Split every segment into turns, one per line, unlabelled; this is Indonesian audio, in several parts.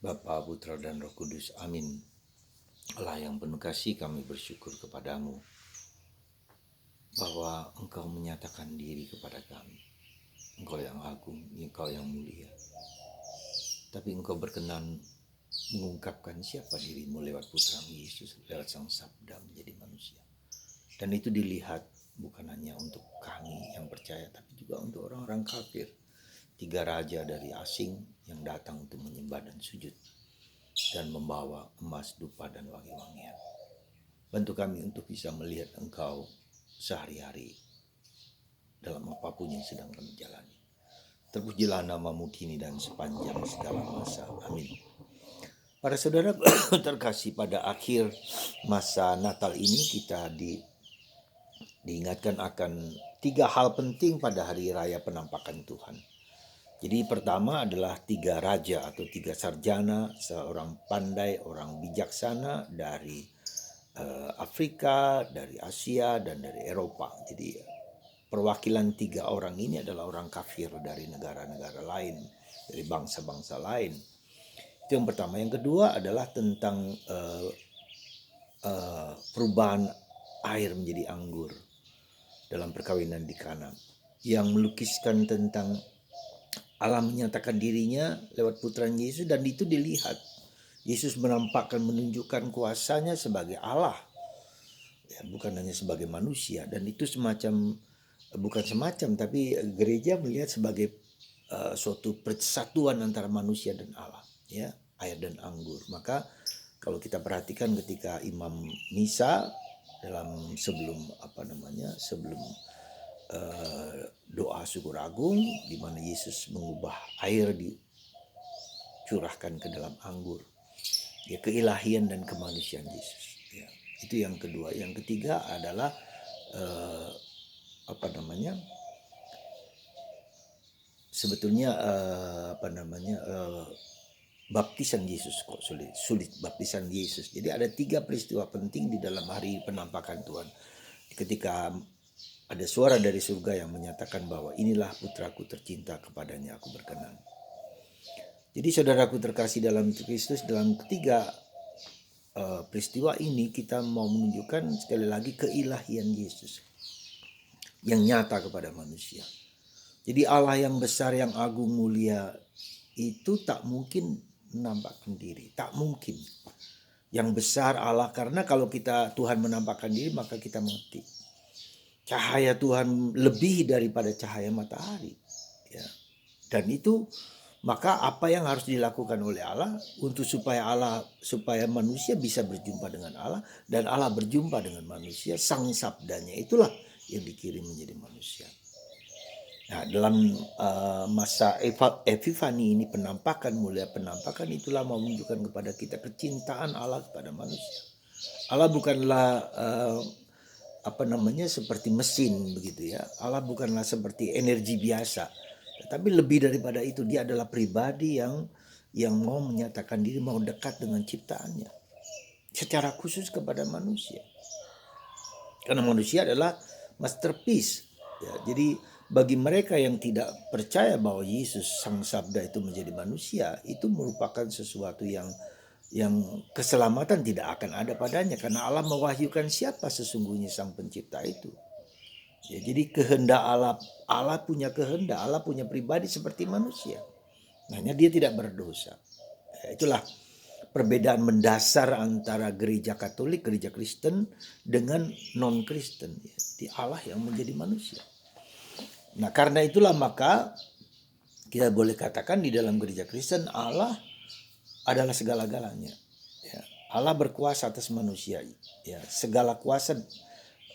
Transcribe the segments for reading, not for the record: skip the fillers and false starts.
Bapa, Putra, dan Roh Kudus. Amin. Allah yang penuh kasih, kami bersyukur kepadamu bahwa Engkau menyatakan diri kepada kami. Engkau yang agung, Engkau yang mulia. Tapi Engkau berkenan mengungkapkan siapa dirimu lewat Putra Yesus, lewat Sang Sabda menjadi manusia. Dan itu dilihat bukan hanya untuk kami yang percaya, tapi juga untuk orang-orang kafir. 3 raja dari asing yang datang untuk menyembah dan sujud dan membawa emas, dupa, dan wangi-wangian. Bantu kami untuk bisa melihat Engkau sehari-hari dalam apapun yang sedang kami jalani. Terpujilah namamu kini dan sepanjang segala masa. Amin. Para saudara terkasih, pada akhir masa Natal ini kita diingatkan akan 3 hal penting pada hari raya penampakan Tuhan. Jadi pertama adalah 3 raja atau 3 sarjana, seorang pandai, orang bijaksana dari Afrika, dari Asia, dan dari Eropa. Jadi perwakilan 3 orang ini adalah orang kafir dari negara-negara lain, dari bangsa-bangsa lain. Itu yang pertama. Yang kedua adalah tentang perubahan air menjadi anggur dalam perkawinan di Kana, yang melukiskan tentang Allah menyatakan dirinya lewat putranya Yesus, dan itu dilihat. Yesus menampakkan, menunjukkan kuasanya sebagai Allah, ya, bukan hanya sebagai manusia. Dan itu tapi gereja melihat sebagai suatu persatuan antara manusia dan Allah, ya, air dan anggur. Maka kalau kita perhatikan ketika imam misa dalam sebelum doa syukur agung, di mana Yesus mengubah air dicurahkan ke dalam anggur, ya, keilahian dan kemanusiaan Yesus, ya. Itu yang kedua. Yang ketiga adalah baptisan Yesus. Kok sulit baptisan Yesus. Jadi ada 3 peristiwa penting di dalam hari penampakan Tuhan. Ketika ada suara dari surga yang menyatakan bahwa inilah putraku tercinta, kepadanya aku berkenan. Jadi saudaraku terkasih dalam Kristus, dalam ketiga peristiwa ini kita mau menunjukkan sekali lagi keilahian Yesus yang nyata kepada manusia. Jadi Allah yang besar, yang agung, mulia itu tak mungkin menampakkan diri, tak mungkin. Yang besar Allah, karena kalau Tuhan menampakkan diri maka kita mati. Cahaya Tuhan lebih daripada cahaya matahari, ya. Dan itu, maka apa yang harus dilakukan oleh Allah supaya manusia bisa berjumpa dengan Allah dan Allah berjumpa dengan manusia, Sang Sabdanya itulah yang dikirim menjadi manusia. Nah, dalam masa Epifani ini, penampakan itulah mau menunjukkan kepada kita kecintaan Allah kepada manusia. Allah bukanlah seperti mesin begitu, ya. Allah bukanlah seperti energi biasa, tetapi lebih daripada itu, dia adalah pribadi yang mau menyatakan diri, mau dekat dengan ciptaannya secara khusus kepada manusia. Karena manusia adalah masterpiece, ya. Jadi bagi mereka yang tidak percaya bahwa Yesus Sang Sabda itu menjadi manusia, itu merupakan sesuatu yang keselamatan tidak akan ada padanya, karena Allah mewahyukan siapa sesungguhnya Sang Pencipta itu. Ya, jadi kehendak Allah punya kehendak, Allah punya pribadi seperti manusia. Hanya dia tidak berdosa. Ya, itulah perbedaan mendasar antara gereja Katolik, gereja Kristen dengan non-Kristen. Ya. Jadi Allah yang menjadi manusia. Nah, karena itulah maka kita boleh katakan di dalam gereja Kristen Allah adalah segala-galanya. Ya. Allah berkuasa atas manusia. Ya. Segala kuasa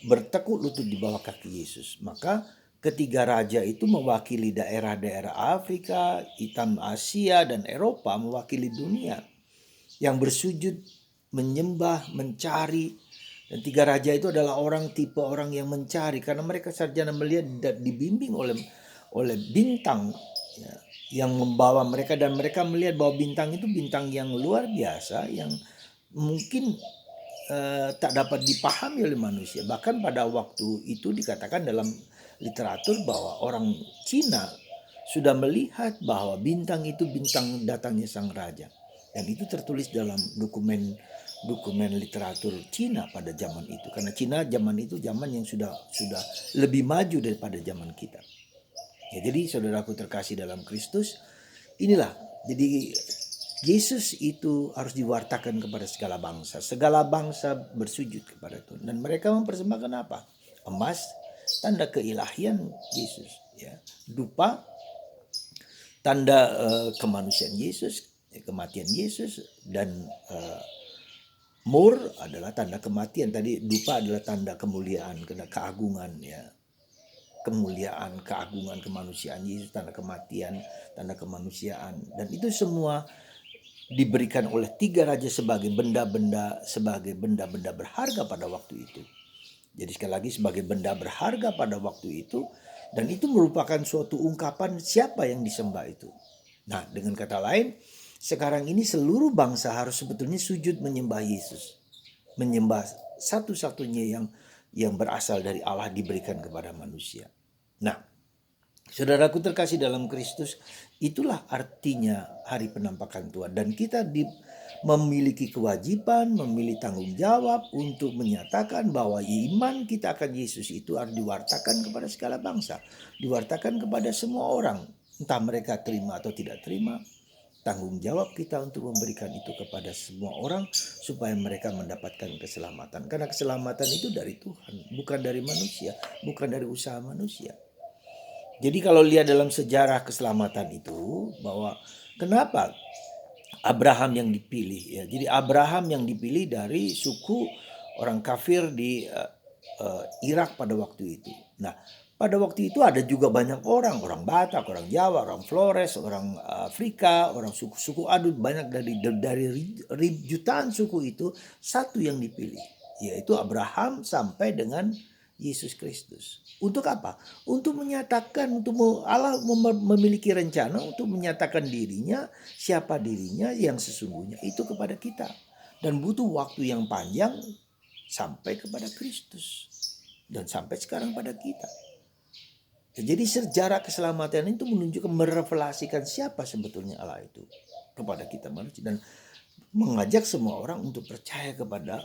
bertekuk lutut di bawah kaki Yesus. Maka ketiga raja itu mewakili daerah-daerah Afrika, Hitam Asia, dan Eropa, mewakili dunia yang bersujud, menyembah, mencari. Dan 3 raja itu adalah tipe orang yang mencari, karena mereka sarjana melihat dan dibimbing oleh bintang, ya, yang membawa mereka, dan mereka melihat bahwa bintang itu bintang yang luar biasa, yang mungkin tak dapat dipahami oleh manusia. Bahkan pada waktu itu dikatakan dalam literatur bahwa orang Cina sudah melihat bahwa bintang itu bintang datangnya sang raja. Dan itu tertulis dalam dokumen literatur Cina pada zaman itu. Karena Cina zaman itu zaman yang sudah lebih maju daripada zaman kita. Ya, jadi saudaraku terkasih dalam Kristus, inilah. Jadi Yesus itu harus diwartakan kepada segala bangsa. Segala bangsa bersujud kepada Tuhan. Dan mereka mempersembahkan apa? Emas, tanda keilahian Yesus. Ya. Dupa, tanda kemanusiaan Yesus, kematian Yesus. Dan mur adalah tanda kematian. Tadi dupa adalah tanda kemuliaan, keagungan, ya. Kemuliaan, keagungan, kemanusiaan Yesus, tanda kematian, tanda kemanusiaan. Dan itu semua diberikan oleh tiga raja sebagai benda-benda berharga pada waktu itu. Jadi sekali lagi sebagai benda berharga pada waktu itu, dan itu merupakan suatu ungkapan siapa yang disembah itu. Nah, dengan kata lain, sekarang ini seluruh bangsa harus sebetulnya sujud menyembah Yesus. Menyembah satu-satunya yang berasal dari Allah diberikan kepada manusia. Nah, saudaraku terkasih dalam Kristus, itulah artinya hari penampakan Tuhan. Dan kita memiliki kewajiban, memiliki tanggung jawab untuk menyatakan bahwa iman kita akan Yesus itu harus diwartakan kepada segala bangsa. Diwartakan kepada semua orang. Entah mereka terima atau tidak terima. Tanggung jawab kita untuk memberikan itu kepada semua orang supaya mereka mendapatkan keselamatan. Karena keselamatan itu dari Tuhan, bukan dari manusia, bukan dari usaha manusia. Jadi kalau lihat dalam sejarah keselamatan itu, bahwa kenapa Abraham yang dipilih, ya. Jadi Abraham yang dipilih dari suku orang kafir di Irak pada waktu itu. Nah, pada waktu itu ada juga banyak orang Batak, orang Jawa, orang Flores, orang Afrika, orang suku-suku Adut, banyak dari jutaan suku itu satu yang dipilih, yaitu Abraham sampai dengan Yesus Kristus. Untuk apa? Untuk menyatakan, Allah memiliki rencana untuk menyatakan dirinya, siapa dirinya yang sesungguhnya itu kepada kita. Dan butuh waktu yang panjang sampai kepada Kristus. Dan sampai sekarang pada kita. Jadi sejarah keselamatan itu menunjukkan, merevelasikan siapa sebetulnya Allah itu kepada kita manusia. Dan mengajak semua orang untuk percaya kepada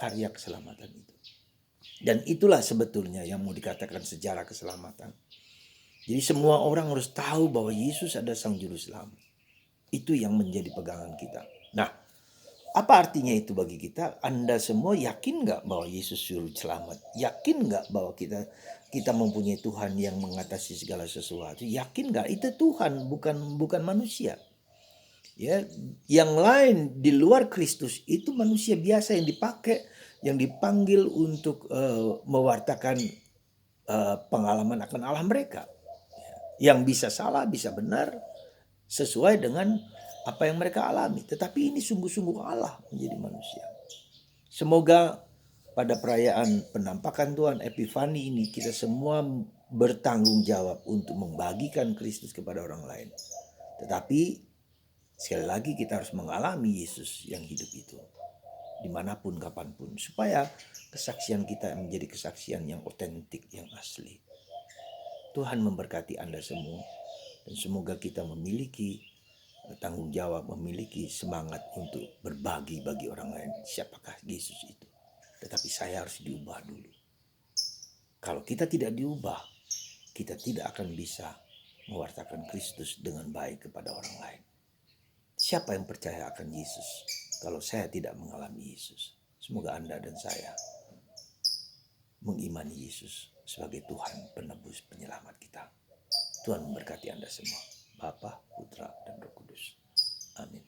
karya keselamatan itu. Dan itulah sebetulnya yang mau dikatakan sejarah keselamatan. Jadi semua orang harus tahu bahwa Yesus adalah Sang Juru Selamat. Itu yang menjadi pegangan kita. Nah, apa artinya itu bagi kita? Anda semua yakin gak bahwa Yesus Juru Selamat? Yakin gak bahwa kita mempunyai Tuhan yang mengatasi segala sesuatu? Yakin gak? Itu Tuhan, bukan manusia. Ya, yang lain di luar Kristus itu manusia biasa yang dipakai, yang dipanggil untuk mewartakan pengalaman akan Allah mereka. Yang bisa salah, bisa benar, sesuai dengan apa yang mereka alami. Tetapi ini sungguh-sungguh Allah menjadi manusia. Semoga pada perayaan penampakan Tuhan Epifani ini kita semua bertanggung jawab untuk membagikan Kristus kepada orang lain. Tetapi sekali lagi kita harus mengalami Yesus yang hidup itu. Dimanapun, kapanpun. Supaya kesaksian kita menjadi kesaksian yang otentik, yang asli. Tuhan memberkati Anda semua. Dan semoga kita memiliki tanggung jawab, memiliki semangat untuk berbagi bagi orang lain. Siapakah Yesus itu? Tetapi saya harus diubah dulu. Kalau kita tidak diubah, kita tidak akan bisa mewartakan Kristus dengan baik kepada orang lain. Siapa yang percaya akan Yesus kalau saya tidak mengalami Yesus? Semoga Anda dan saya mengimani Yesus sebagai Tuhan, penebus, penyelamat kita. Tuhan memberkati Anda semua. Bapa, Putra, dan Roh Kudus. Amin.